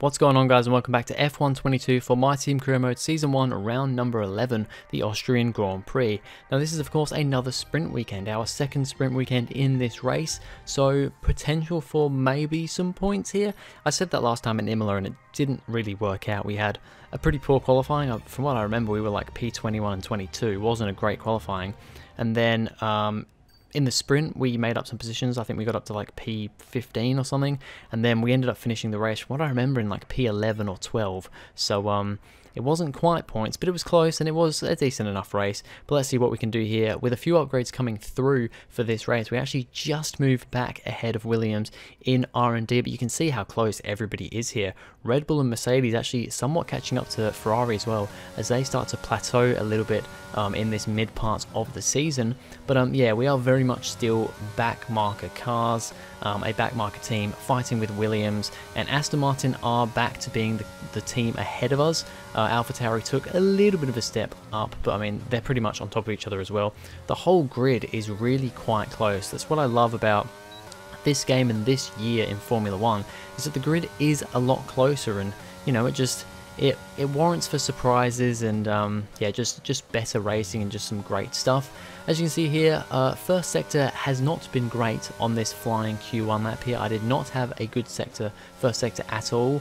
What's going on, guys, and welcome back to F1 22 for My Team Career Mode Season 1 round number 11, the Austrian Grand Prix. Now this is of course another sprint weekend, our second sprint weekend in this race, so potential for maybe some points here. I said that last time in Imola and it didn't really work out. We had a pretty poor qualifying. From what I remember, we were like P21 and 22, it wasn't a great qualifying. And then in the sprint, we made up some positions. I think we got up to like P15 or something, and then we ended up finishing the race, from what I remember, in like P11 or 12. So it wasn't quite points, but it was close, and it was a decent enough race. But let's see what we can do here. With a few upgrades coming through for this race, we actually just moved back ahead of Williams in R&D, but you can see how close everybody is here. Red Bull and Mercedes actually somewhat catching up to Ferrari as well, as they start to plateau a little bit in this mid part of the season. But yeah, we are very much still back marker cars, a back marker team fighting with Williams, and Aston Martin are back to being the team ahead of us. AlphaTauri took a little bit of a step up, but I mean, they're pretty much on top of each other as well. The whole grid is really quite close. That's what I love about this game and this year in Formula 1, is that the grid is a lot closer, and you know, it warrants for surprises and yeah, just better racing and just some great stuff. As you can see here, first sector has not been great on this flying Q1 lap here. I did not have a good first sector at all.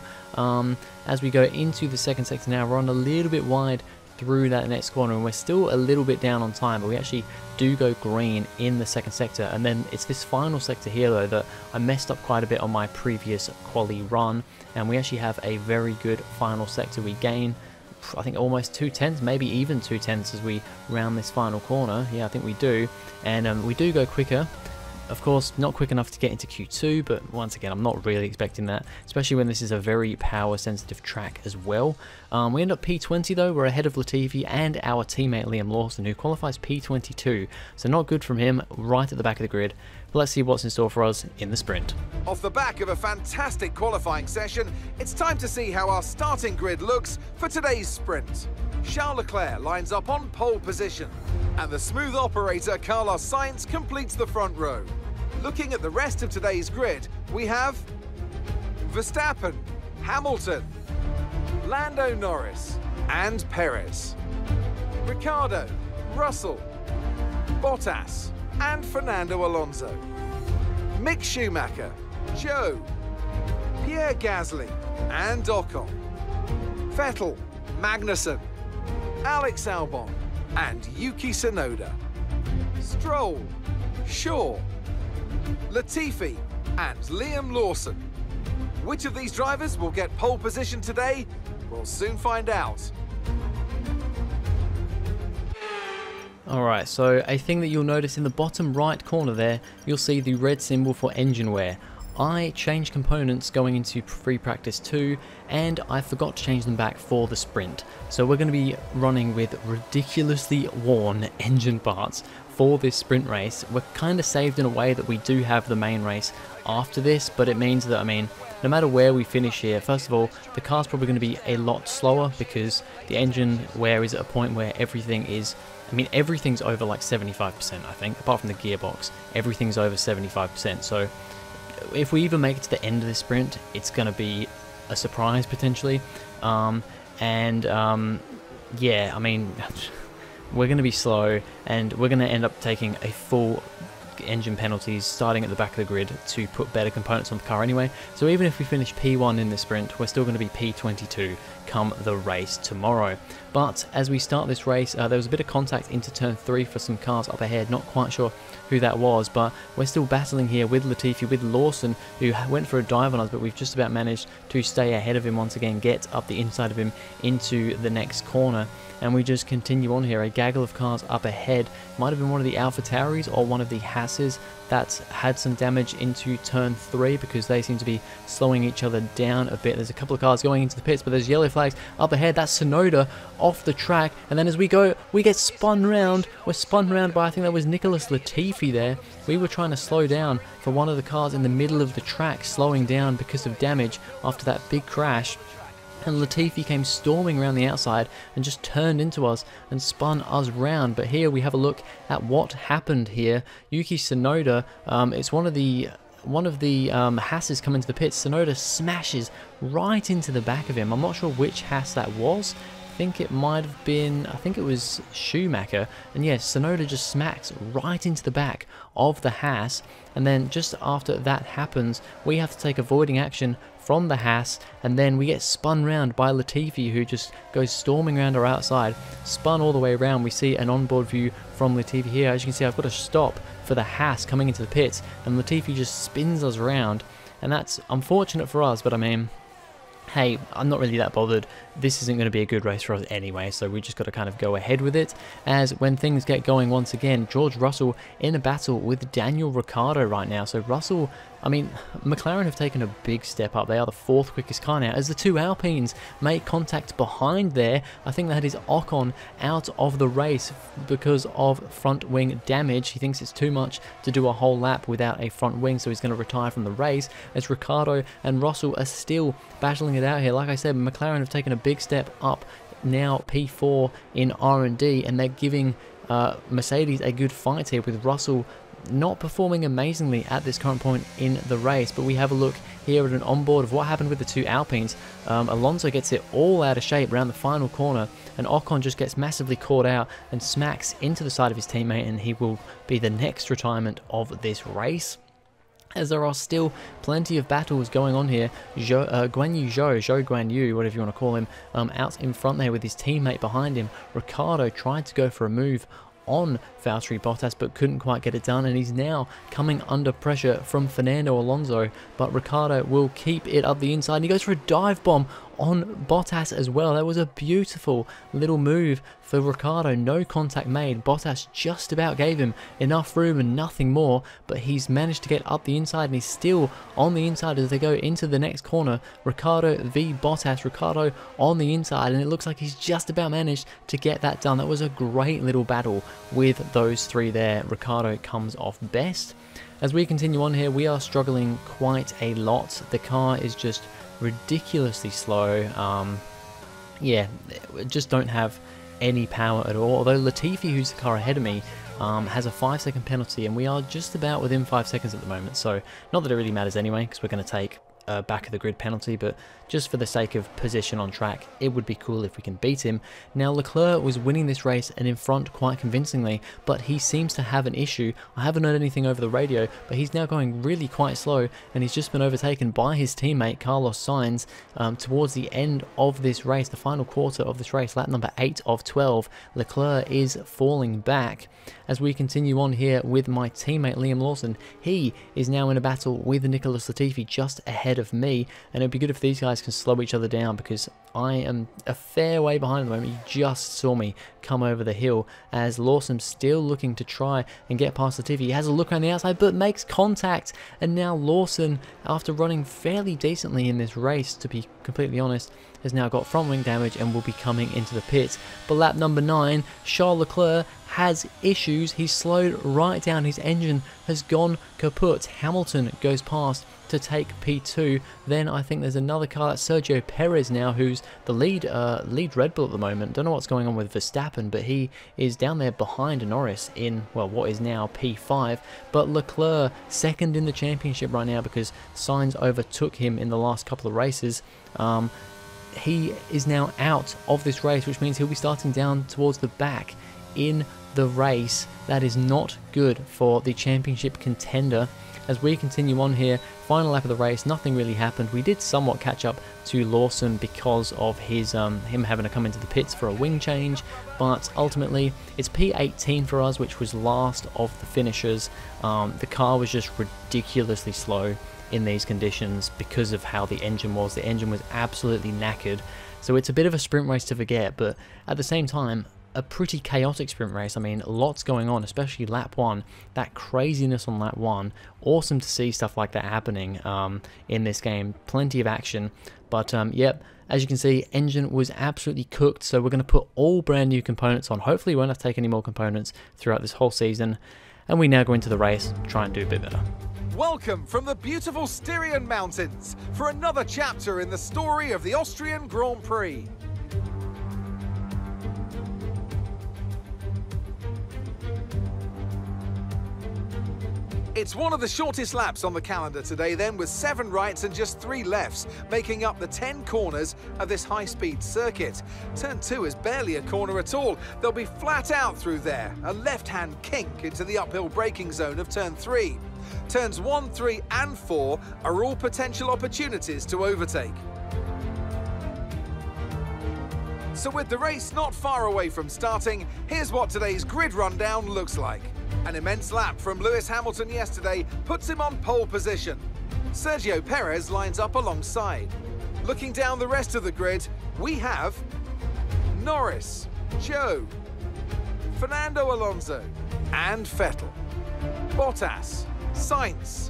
As we go into the second sector now, we're on a little bit wide through that next corner, and we're still a little bit down on time, but we actually do go green in the second sector. And then it's this final sector here though that I messed up quite a bit on my previous quali run, and we actually have a very good final sector. We gain, I think, almost 2/10, maybe even 2/10 as we round this final corner. Yeah, I think we do, and we do go quicker. Of course, not quick enough to get into Q2, but once again, I'm not really expecting that, especially when this is a very power-sensitive track as well. We end up P20 though. We're ahead of Latifi and our teammate Liam Lawson, who qualifies P22, so not good from him, right at the back of the grid. But let's see what's in store for us in the sprint. Off the back of a fantastic qualifying session, it's time to see how our starting grid looks for today's sprint. Charles Leclerc lines up on pole position, and the smooth operator Carlos Sainz completes the front row. Looking at the rest of today's grid, we have Verstappen, Hamilton, Lando Norris and Perez, Ricciardo, Russell, Bottas and Fernando Alonso, Mick Schumacher, Joe, Pierre Gasly and Ocon, Vettel, Magnussen, Alex Albon and Yuki Tsunoda, Stroll, Shaw, Latifi and Liam Lawson. Which of these drivers will get pole position today? We'll soon find out. Alright, so a thing that you'll notice in the bottom right corner there, you'll see the red symbol for engine wear. I changed components going into free practice 2, and I forgot to change them back for the sprint. So we're going to be running with ridiculously worn engine parts for this sprint race. We're kind of saved in a way that we do have the main race after this, but it means that, I mean, no matter where we finish here, first of all, the car's probably going to be a lot slower because the engine wear is at a point where everything is, I mean, everything's over like 75%, I think, apart from the gearbox. Everything's over 75%, so if we even make it to the end of this sprint, it's going to be a surprise potentially. Yeah, I mean, we're going to be slow, and we're going to end up taking a full engine penalties starting at the back of the grid to put better components on the car anyway. So even if we finish P1 in this sprint, we're still going to be P22 come the race tomorrow. But as we start this race, there was a bit of contact into turn 3 for some cars up ahead. Not quite sure who that was, but we're still battling here with Latifi, with Lawson, who went for a dive on us, but we've just about managed to stay ahead of him once again, get up the inside of him into the next corner. And we just continue on here, a gaggle of cars up ahead. Might have been one of the AlphaTauris or one of the Hasses that had some damage into turn 3, because they seem to be slowing each other down a bit. There's a couple of cars going into the pits, but there's yellow flags up ahead. That's Tsunoda off the track, and then as we go, we get spun round. We're spun round by, I think that was Nicholas Latifi there. We were trying to slow down for one of the cars in the middle of the track, slowing down because of damage after that big crash. And Latifi came storming around the outside and just turned into us and spun us round. But here we have a look at what happened here. Yuki Tsunoda, it's one of the one of the Hasses come into the pits, Tsunoda smashes right into the back of him. I'm not sure which Haas that was. I think it might have been, I think it was Schumacher, and yes, Tsunoda just smacks right into the back of the Haas, and then just after that happens, we have to take avoiding action from the Haas, and then we get spun round by Latifi, who just goes storming around our outside, spun all the way around. We see an onboard view from Latifi here. As you can see, I've got a stop for the Haas coming into the pits, and Latifi just spins us around, and that's unfortunate for us, but I mean, hey, I'm not really that bothered. This isn't going to be a good race for us anyway, so we just got to kind of go ahead with it. As when things get going once again, George Russell in a battle with Daniel Ricciardo right now. So Russell, I mean, McLaren have taken a big step up. They are the 4th quickest car now, as the 2 Alpines make contact behind there. I think that is Ocon out of the race because of front wing damage. He thinks it's too much to do a whole lap without a front wing, so he's going to retire from the race, as Ricciardo and Russell are still battling it out here. Like I said, McLaren have taken a big step up, now P4 in R&D, and they're giving Mercedes a good fight here, with Russell not performing amazingly at this current point in the race. But we have a look here at an onboard of what happened with the 2 Alpines. Alonso gets it all out of shape around the final corner, and Ocon just gets massively caught out and smacks into the side of his teammate, and he will be the next retirement of this race. As there are still plenty of battles going on here. Guan Yu Zhou, Guan Yu, whatever you want to call him, out in front there with his teammate behind him. Ricciardo tried to go for a move on Valtteri Bottas, but couldn't quite get it done, and he's now coming under pressure from Fernando Alonso, but Ricciardo will keep it up the inside, and he goes for a dive bomb on Bottas as well. That was a beautiful little move for Ricciardo. No contact made. Bottas just about gave him enough room and nothing more, but he's managed to get up the inside, and he's still on the inside as they go into the next corner. Ricciardo v Bottas. Ricciardo on the inside, and it looks like he's just about managed to get that done. That was a great little battle with those 3 there. Ricciardo comes off best. As we continue on here, we are struggling quite a lot. The car is just ridiculously slow. Yeah, just don't have any power at all. Although Latifi, who's the car ahead of me, has a 5-second penalty, and we are just about within 5 seconds at the moment. So not that it really matters anyway, because we're going to take a back of the grid penalty, but just for the sake of position on track, it would be cool if we can beat him. Now, Leclerc was winning this race and in front quite convincingly, but he seems to have an issue. I haven't heard anything over the radio, but he's now going really quite slow, and he's just been overtaken by his teammate Carlos Sainz towards the end of this race, the final quarter of this race, lap number 8 of 12. Leclerc is falling back. As we continue on here with my teammate Liam Lawson, he is now in a battle with Nicholas Latifi just ahead of me, and it'd be good if these guys can slow each other down, because I am a fair way behind at the moment. He just saw me come over the hill, as Lawson's still looking to try and get past Latifi. He has a look around the outside but makes contact, and now Lawson, after running fairly decently in this race, to be completely honest, has now got front wing damage and will be coming into the pits. But lap number 9, Charles Leclerc has issues. He's slowed right down. His engine has gone kaput. Hamilton goes past to take P2. Then I think there's another car, that's Sergio Perez now, who's the lead Red Bull at the moment. Don't know what's going on with Verstappen, but he is down there behind Norris in, well, what is now P5. But Leclerc second in the championship right now, because Sainz overtook him in the last couple of races. He is now out of this race, which means he'll be starting down towards the back in the race. That is not good for the championship contender. As we continue on here, final lap of the race, nothing really happened. We did somewhat catch up to Lawson because of his him having to come into the pits for a wing change, but ultimately it's P18 for us, which was last of the finishers. The car was just ridiculously slow in these conditions because of how the engine was. The engine was absolutely knackered, so it's a bit of a sprint race to forget, but at the same time, a pretty chaotic sprint race. I mean, lots going on, especially lap 1. That craziness on lap 1. Awesome to see stuff like that happening in this game. Plenty of action. But yep, as you can see, engine was absolutely cooked. So we're going to put all brand new components on. Hopefully we won't have to take any more components throughout this whole season. And we now go into the race, try and do a bit better. Welcome from the beautiful Styrian Mountains for another chapter in the story of the Austrian Grand Prix. It's one of the shortest laps on the calendar today then, with 7 rights and just 3 lefts, making up the 10 corners of this high-speed circuit. Turn 2 is barely a corner at all. They'll be flat out through there, a left-hand kink into the uphill braking zone of turn 3. Turns 1, 3 and 4 are all potential opportunities to overtake. So with the race not far away from starting, here's what today's grid rundown looks like. An immense lap from Lewis Hamilton yesterday puts him on pole position. Sergio Perez lines up alongside. Looking down the rest of the grid, we have Norris, Zhou, Fernando Alonso and Vettel, Bottas, Sainz,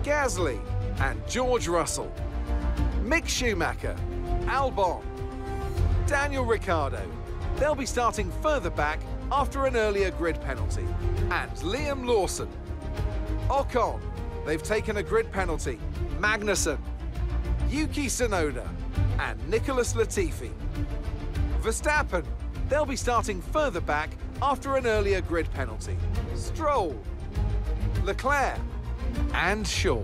Gasly and George Russell, Mick Schumacher, Albon, Daniel Ricciardo. They'll be starting further back after an earlier grid penalty. And Liam Lawson, Ocon, they've taken a grid penalty, Magnussen, Yuki Tsunoda and Nicholas Latifi. Verstappen, they'll be starting further back after an earlier grid penalty, Stroll, Leclerc and Shaw.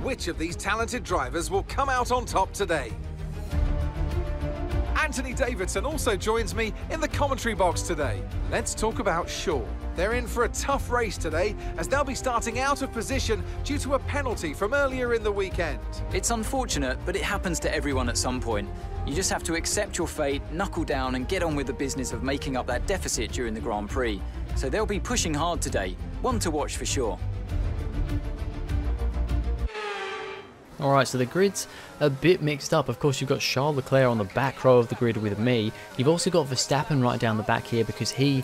Which of these talented drivers will come out on top today? Anthony Davidson also joins me in the commentary box today. Let's talk about Shaw. They're in for a tough race today, as they'll be starting out of position due to a penalty from earlier in the weekend. It's unfortunate, but it happens to everyone at some point. You just have to accept your fate, knuckle down and get on with the business of making up that deficit during the Grand Prix. So they'll be pushing hard today. One to watch for sure. Alright, so the grid's a bit mixed up. Of course, you've got Charles Leclerc on the back row of the grid with me. You've also got Verstappen right down the back here because he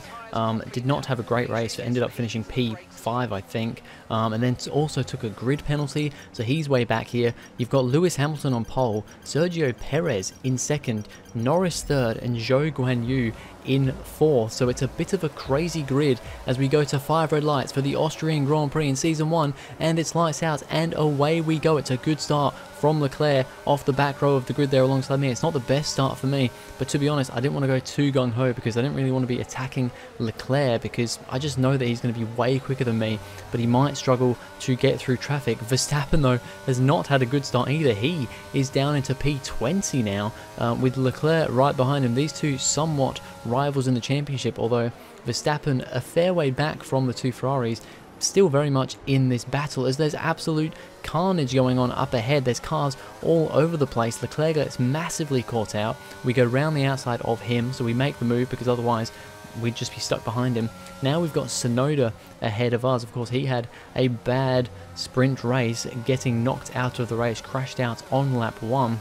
did not have a great race, but ended up finishing P5, I think, and then also took a grid penalty, so he's way back here. You've got Lewis Hamilton on pole, Sergio Perez in second, Norris third, and Zhou Guanyu in fourth. So it's a bit of a crazy grid as we go to 5 red lights for the Austrian Grand Prix in Season 1, and it's lights out, and away we go. It's a good start from Leclerc off the back row of the grid there alongside me. It's not the best start for me, but to be honest, I didn't want to go too gung-ho because I didn't really want to be attacking Leclerc because I just know that he's going to be way quicker than me, but he might struggle to get through traffic. Verstappen, though, has not had a good start either. He is down into P20 now, with Leclerc right behind him. These two somewhat rivals in the championship, although Verstappen a fair way back from the two Ferraris, still very much in this battle as there's absolute carnage going on up ahead. There's cars all over the place. Leclerc gets massively caught out. We go round the outside of him, so we make the move because otherwise we'd just be stuck behind him. Now we've got Tsunoda ahead of us. Of course, he had a bad sprint race, getting knocked out of the race, crashed out on lap 1.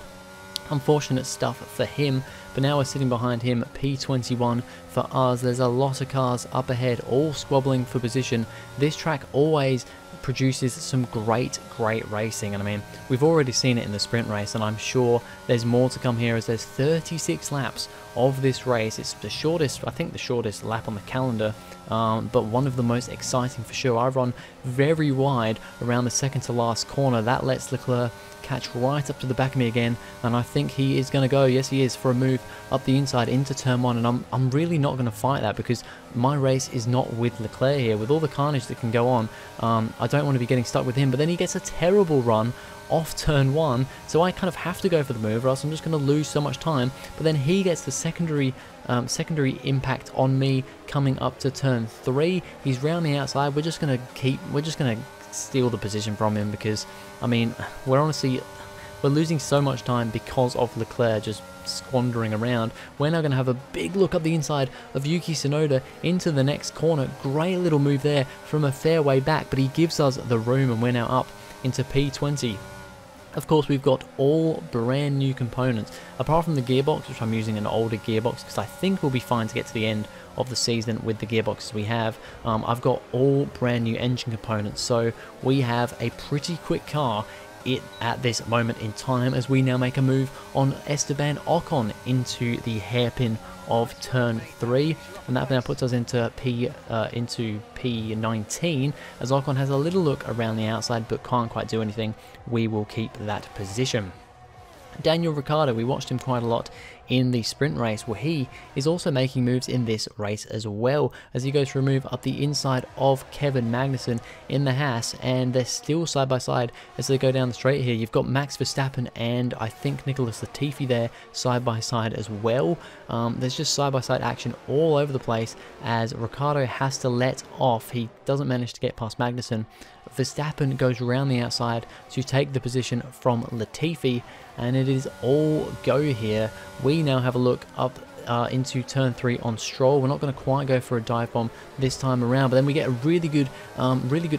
Unfortunate stuff for him, but now we're sitting behind him, P21 for us. There's a lot of cars up ahead, all squabbling for position. This track always produces some great racing, and I mean, we've already seen it in the sprint race, and I'm sure there's more to come here as there's 36 laps of this race. It's the shortest, I think the shortest lap on the calendar, but one of the most exciting for sure. I run very wide around the second to last corner. That lets Leclerc catch right up to the back of me again, and I think he is going to go, yes he is, for a move up the inside into turn 1, and I'm really not going to fight that because my race is not with Leclerc here. With all the carnage that can go on, I don't want to be getting stuck with him, but then he gets a terrible run off turn 1, so I kind of have to go for the move or else I'm just going to lose so much time. But then he gets the secondary impact on me coming up to turn 3. He's round the outside. We're just going to steal the position from him because, I mean, we're losing so much time because of Leclerc just squandering around. We're now going to have a big look up the inside of Yuki Tsunoda into the next corner. Great little move there from a fair way back, but he gives us the room and we're now up into P20. Of course, we've got all brand new components, apart from the gearbox, which I'm using an older gearbox because I think we'll be fine to get to the end of the season with the gearboxes we have. I've got all brand new engine components, so we have a pretty quick car at this moment in time as we now make a move on Esteban Ocon into the hairpin of turn 3, and that now puts us into P19 as Ocon has a little look around the outside but can't quite do anything. We will keep that position. Daniel Ricciardo, we watched him quite a lot in the sprint race. Well, he is also making moves in this race as well, as he goes for a move up the inside of Kevin Magnussen in the Haas, and they're still side by side as they go down the straight here. You've got Max Verstappen and I think Nicholas Latifi there side by side as well. There's just side by side action all over the place as Ricciardo has to let off. He doesn't manage to get past Magnussen. Verstappen goes around the outside to take the position from Latifi, and it is all go here. We now have a look up into turn 3 on Stroll. We're not going to quite go for a dive bomb this time around, but then we get a really good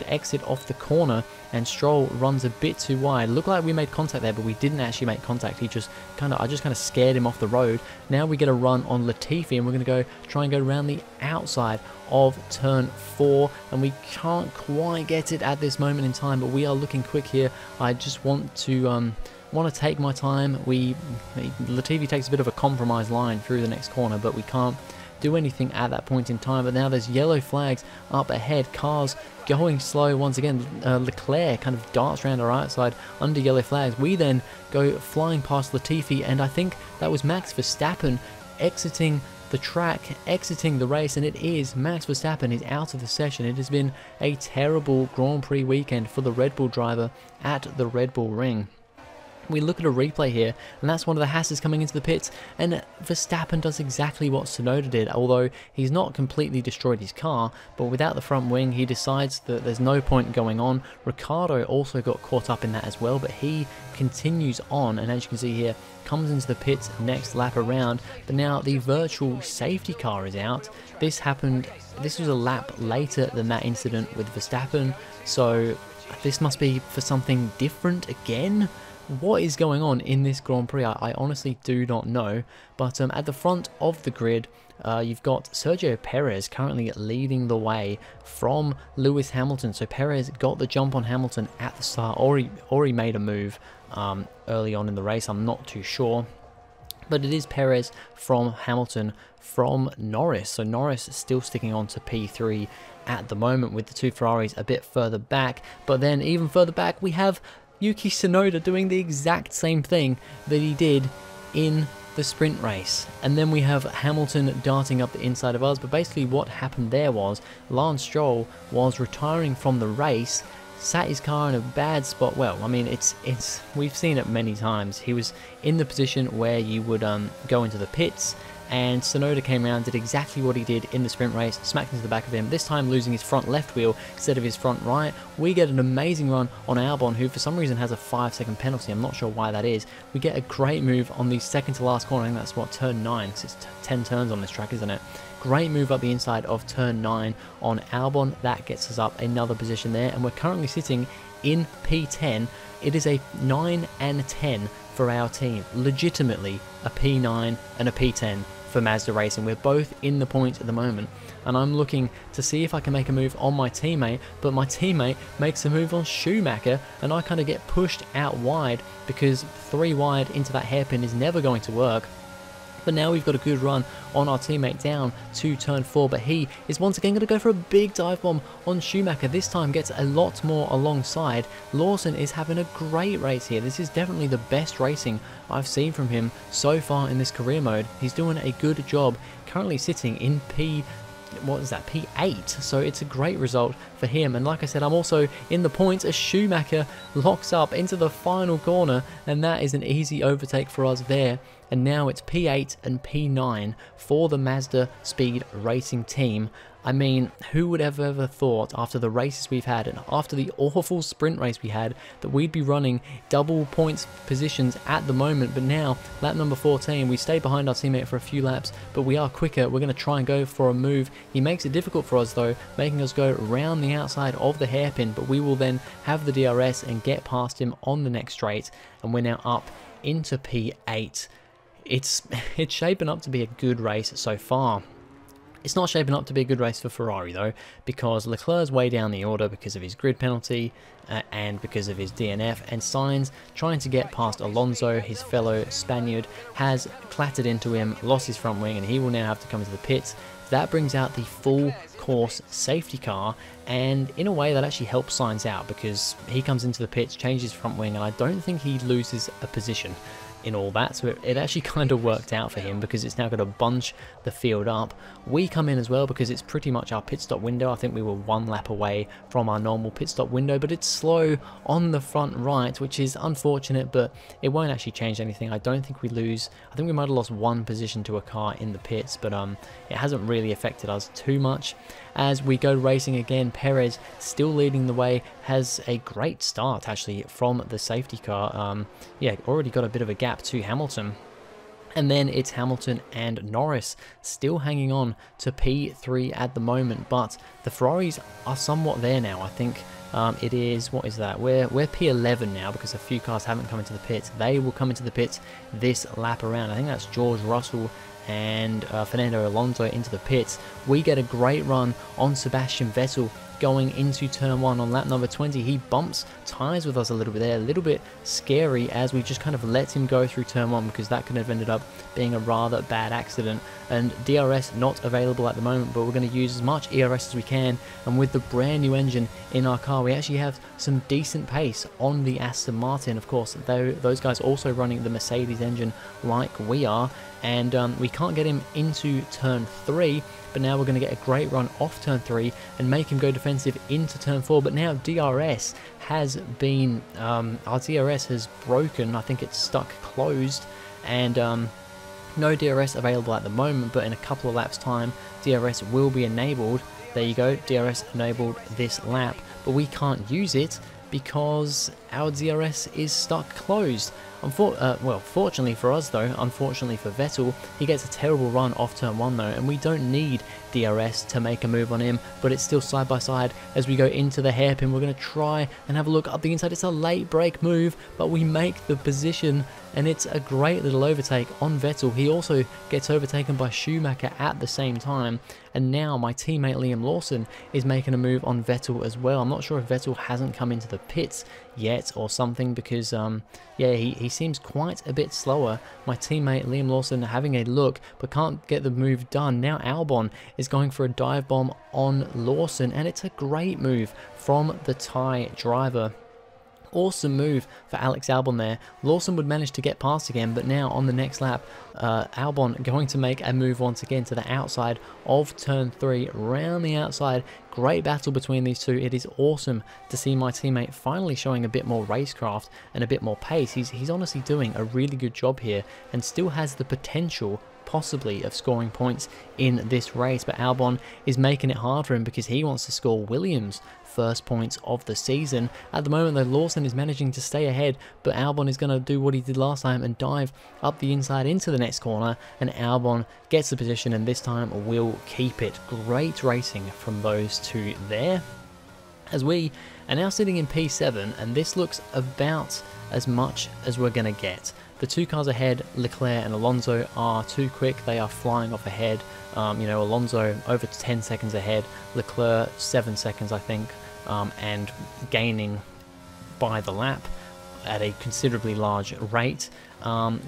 exit off the corner, and Stroll runs a bit too wide. Looked like we made contact there, but we didn't actually make contact. I just kind of scared him off the road. Now we get a run on Latifi, and we're going to try and go around the outside of turn 4, and we can't quite get it at this moment in time, but we are looking quick here. I just want to take my time. Latifi takes a bit of a compromise line through the next corner, but we can't do anything at that point in time. But now there's yellow flags up ahead, cars going slow once again. Leclerc kind of darts around our outside under yellow flags. We then go flying past Latifi, and I think that was Max Verstappen exiting the track, exiting the race, and it is Max Verstappen is out of the session. It has been a terrible Grand Prix weekend for the Red Bull driver at the Red Bull Ring. We look at a replay here, and that's one of the Haas's coming into the pits, and Verstappen does exactly what Tsunoda did, although he's not completely destroyed his car, but without the front wing, he decides that there's no point going on. Ricciardo also got caught up in that as well, but he continues on, and as you can see here, comes into the pits next lap around, but now the virtual safety car is out. This was a lap later than that incident with Verstappen, so this must be for something different again. What is going on in this Grand Prix? I honestly do not know, but at the front of the grid, you've got Sergio Perez currently leading the way from Lewis Hamilton. So Perez got the jump on Hamilton at the start, or he made a move early on in the race, I'm not too sure. But it is Perez from Hamilton from Norris. So Norris is still sticking on to P3 at the moment, with the two Ferraris a bit further back. But then even further back, we have Yuki Tsunoda doing the exact same thing that he did in the sprint race. And then we have Hamilton darting up the inside of us. But basically what happened there was Lance Stroll was retiring from the race, sat his car in a bad spot. Well, I mean, we've seen it many times. He was in the position where you would go into the pits, and Tsunoda came around, did exactly what he did in the sprint race, smacked into the back of him, this time losing his front left wheel instead of his front right. We get an amazing run on Albon, who for some reason has a 5-second penalty. I'm not sure why that is. We get a great move on the second to last corner. I think that's what, turn 9, because it's 10 turns on this track, isn't it? Great move up the inside of turn 9 on Albon. That gets us up another position there, and we're currently sitting in P10. It is a 9 and 10 for our team. Legitimately a P9 and a P10 for Mazda Racing. We're both in the points at the moment, and I'm looking to see if I can make a move on my teammate, but my teammate makes a move on Schumacher, and I kind of get pushed out wide, because 3 wide into that hairpin is never going to work. But now we've got a good run on our teammate down to turn 4, but he is once again going to go for a big dive bomb on Schumacher. This time gets a lot more alongside. Lawson is having a great race here. This is definitely the best racing I've seen from him so far in this career mode. He's doing a good job, currently sitting in P8, so it's a great result for him. And like I said, I'm also in the points as Schumacher locks up into the final corner, and that is an easy overtake for us there. And now it's P8 and P9 for the Mazda Speed Racing team. I mean, who would have ever thought, after the races we've had and after the awful sprint race we had, that we'd be running double points positions at the moment. But now, lap number 14, we stay behind our teammate for a few laps, but we are quicker. We're going to try and go for a move. He makes it difficult for us though, making us go around the outside of the hairpin, but we will then have the DRS and get past him on the next straight, and we're now up into P8. It's shaping up to be a good race so far. It's not shaping up to be a good race for Ferrari though, because Leclerc's way down the order because of his grid penalty and because of his DNF, and Sainz, trying to get past Alonso, his fellow Spaniard, has clattered into him, lost his front wing, and he will now have to come into the pits. That brings out the full course safety car, and in a way that actually helps Sainz out, because he comes into the pits, changes front wing, and I don't think he loses a position. in all that, so it actually kind of worked out for him because it's now going to bunch the field up. We come in as well because it's pretty much our pit stop window. I think we were 1 lap away from our normal pit stop window, but it's slow on the front right, which is unfortunate, but it won't actually change anything. I don't think we lose. I think we might have lost 1 position to a car in the pits, but it hasn't really affected us too much. As we go racing again, Perez still leading the way, has a great start actually from the safety car. Yeah, already got a bit of a gap to Hamilton. And then it's Hamilton and Norris still hanging on to P3 at the moment, but the Ferraris are somewhat there now. I think it is, what is that? We're P11 now because a few cars haven't come into the pits. They will come into the pits this lap around. I think that's George Russell and Fernando Alonso into the pits. We get a great run on Sebastian Vettel going into turn 1 on lap number 20. He bumps tires with us a little bit there, a little bit scary as we just kind of let him go through turn 1 because that could have ended up being a rather bad accident. And DRS not available at the moment, but we're going to use as much ERS as we can, and with the brand new engine in our car we actually have some decent pace on the Aston Martin. Of course, those guys also running the Mercedes engine like we are, and we can't get him into turn 3, but now we're going to get a great run off turn 3 and make him go defensive into turn 4. But now DRS has been, our DRS has broken. I think it's stuck closed, and no DRS available at the moment, but in a couple of laps time DRS will be enabled. There you go, DRS enabled this lap, but we can't use it because our DRS is stuck closed. Well, fortunately for us though, unfortunately for Vettel, he gets a terrible run off turn 1 though, and we don't need DRS to make a move on him, but it's still side by side as we go into the hairpin. We're going to try and have a look up the inside. It's a late brake move, but we make the position, and it's a great little overtake on Vettel. He also gets overtaken by Schumacher at the same time, and now my teammate Liam Lawson is making a move on Vettel as well. I'm not sure if Vettel hasn't come into the pits yet or something, because yeah, he seems quite a bit slower. My teammate Liam Lawson having a look but can't get the move done. Now Albon is going for a dive bomb on Lawson, and it's a great move from the Thai driver. Awesome move for Alex Albon there. Lawson would manage to get past again, but now on the next lap, Albon going to make a move once again to the outside of turn 3, round the outside. Great battle between these two. It is awesome to see my teammate finally showing a bit more racecraft and a bit more pace. He's honestly doing a really good job here and still has the potential possibly of scoring points in this race, but Albon is making it hard for him because he wants to score Williams' first points of the season. At the moment though, Lawson is managing to stay ahead, but Albon is going to do what he did last time and dive up the inside into the next corner, and Albon gets the position and this time will keep it. Great racing from those two there, as we are now sitting in P7, and this looks about as much as we're going to get. The two cars ahead, Leclerc and Alonso, are too quick. They are flying off ahead. You know, Alonso over 10 seconds ahead, Leclerc 7 seconds I think, and gaining by the lap at a considerably large rate.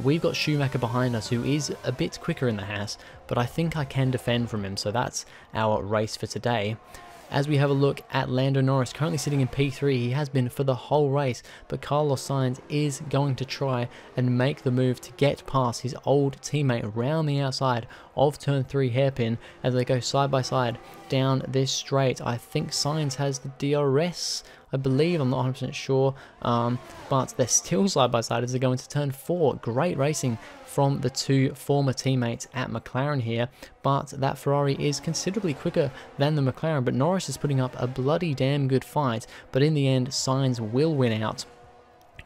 We've got Schumacher behind us, who is a bit quicker in the Haas, but I think I can defend from him, so that's our race for today. As we have a look at Lando Norris, currently sitting in P3, he has been for the whole race, but Carlos Sainz is going to try and make the move to get past his old teammate around the outside of turn 3 hairpin as they go side by side down this straight. I think Sainz has the DRS, I believe, I'm not 100% sure, but they're still side by side as they go into turn 4. Great racing from the two former teammates at McLaren here, but that Ferrari is considerably quicker than the McLaren, but Norris is putting up a bloody damn good fight, but in the end Sainz will win out,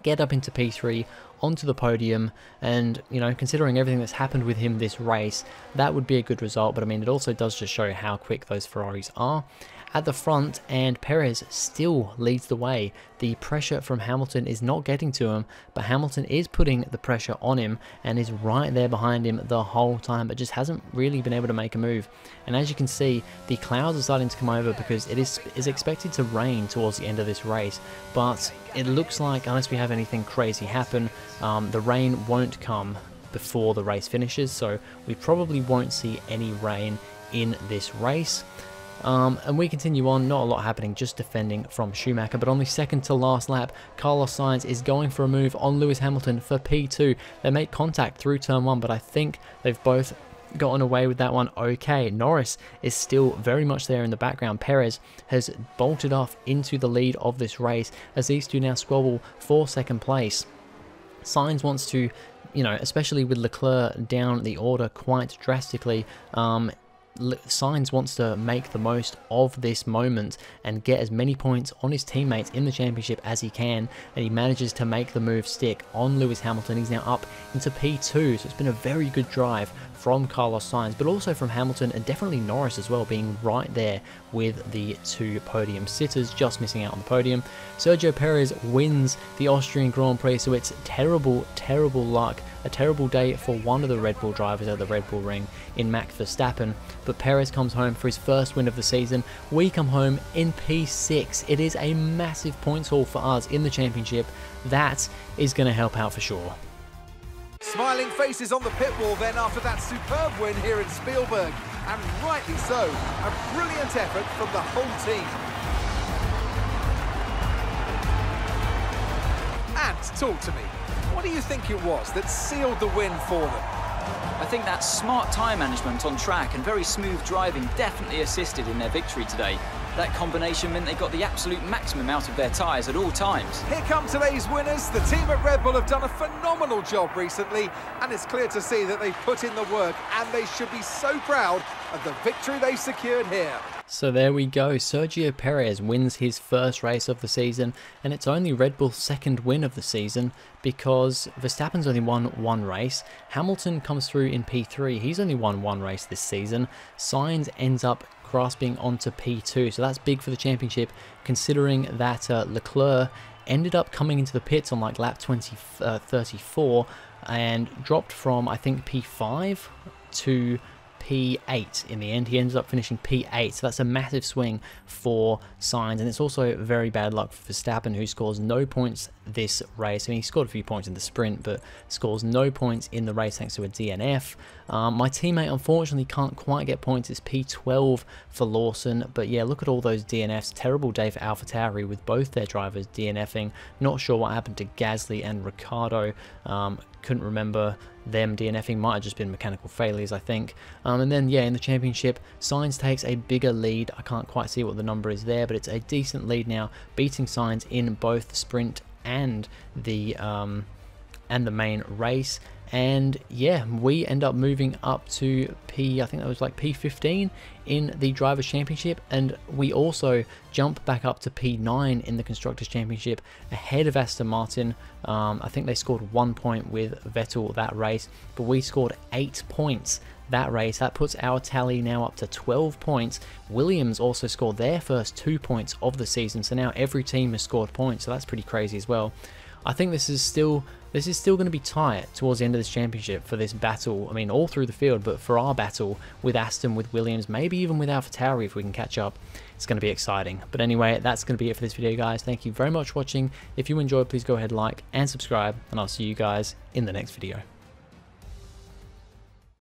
get up into P3, onto the podium, and you know, considering everything that's happened with him this race, that would be a good result. But I mean, it also does just show how quick those Ferraris are at the front, and Perez still leads the way. The pressure from Hamilton is not getting to him, but Hamilton is putting the pressure on him and is right there behind him the whole time, but just hasn't really been able to make a move. And as you can see, the clouds are starting to come over because it is expected to rain towards the end of this race, but it looks like, unless we have anything crazy happen, the rain won't come before the race finishes, so we probably won't see any rain in this race. And we continue on, not a lot happening, just defending from Schumacher. But on the second to last lap, Carlos Sainz is going for a move on Lewis Hamilton for P2. They make contact through turn 1, but I think they've both gotten away with that one okay. Norris is still very much there in the background. Perez has bolted off into the lead of this race as these two now squabble for second place. Sainz wants to, you know, especially with Leclerc down the order quite drastically, Sainz wants to make the most of this moment and get as many points on his teammates in the championship as he can, and he manages to make the move stick on Lewis Hamilton. He's now up into P2, so it's been a very good drive from Carlos Sainz, but also from Hamilton and definitely Norris as well, being right there with the two podium sitters, just missing out on the podium. Sergio Perez wins the Austrian Grand Prix, so it's terrible, terrible luck. A terrible day for one of the Red Bull drivers at the Red Bull Ring in Max Verstappen, but Perez comes home for his first win of the season. We come home in P6. It is a massive points haul for us in the championship. That is going to help out for sure. Smiling faces on the pit wall then after that superb win here in Spielberg, and rightly so. A brilliant effort from the whole team. And talk to me. What do you think it was that sealed the win for them? I think that smart tyre management on track and very smooth driving definitely assisted in their victory today. That combination meant they got the absolute maximum out of their tyres at all times. Here come today's winners. The team at Red Bull have done a phenomenal job recently, and it's clear to see that they've put in the work, and they should be so proud of the victory they've secured here. So there we go, Sergio Perez wins his first race of the season, and it's only Red Bull's second win of the season because Verstappen's only won one race. Hamilton comes through in P3, he's only won one race this season. Sainz ends up grasping onto P2, so that's big for the championship considering that Leclerc ended up coming into the pits on like lap 34 and dropped from I think P5 to P8 in the end. He ended up finishing P8, so that's a massive swing for Sainz, and it's also very bad luck for Verstappen, who scores no points this race. I mean, he scored a few points in the sprint, but scores no points in the race thanks to a DNF. My teammate unfortunately can't quite get points. It's P12 for Lawson, but yeah, look at all those DNFs. Terrible day for AlphaTauri with both their drivers DNFing. Not sure what happened to Gasly and Ricciardo. Couldn't remember them DNFing, might have just been mechanical failures, I think. And then, yeah, in the championship, Sainz takes a bigger lead. I can't quite see what the number is there, but it's a decent lead now, beating Sainz in both the sprint and the main race. And yeah, we end up moving up to I think that was like P15 in the Drivers' Championship, and we also jump back up to P9 in the Constructors' Championship ahead of Aston Martin. I think they scored 1 point with Vettel that race, but we scored 8 points that race. That puts our tally now up to 12 points. Williams also scored their first 2 points of the season, so now every team has scored points, so that's pretty crazy as well. I think this is still going to be tight towards the end of this championship for this battle. I mean, all through the field, but for our battle with Aston, with Williams, maybe even with AlphaTauri if we can catch up, it's going to be exciting. But anyway, that's going to be it for this video, guys. Thank you very much for watching. If you enjoyed, please go ahead, like and subscribe, and I'll see you guys in the next video.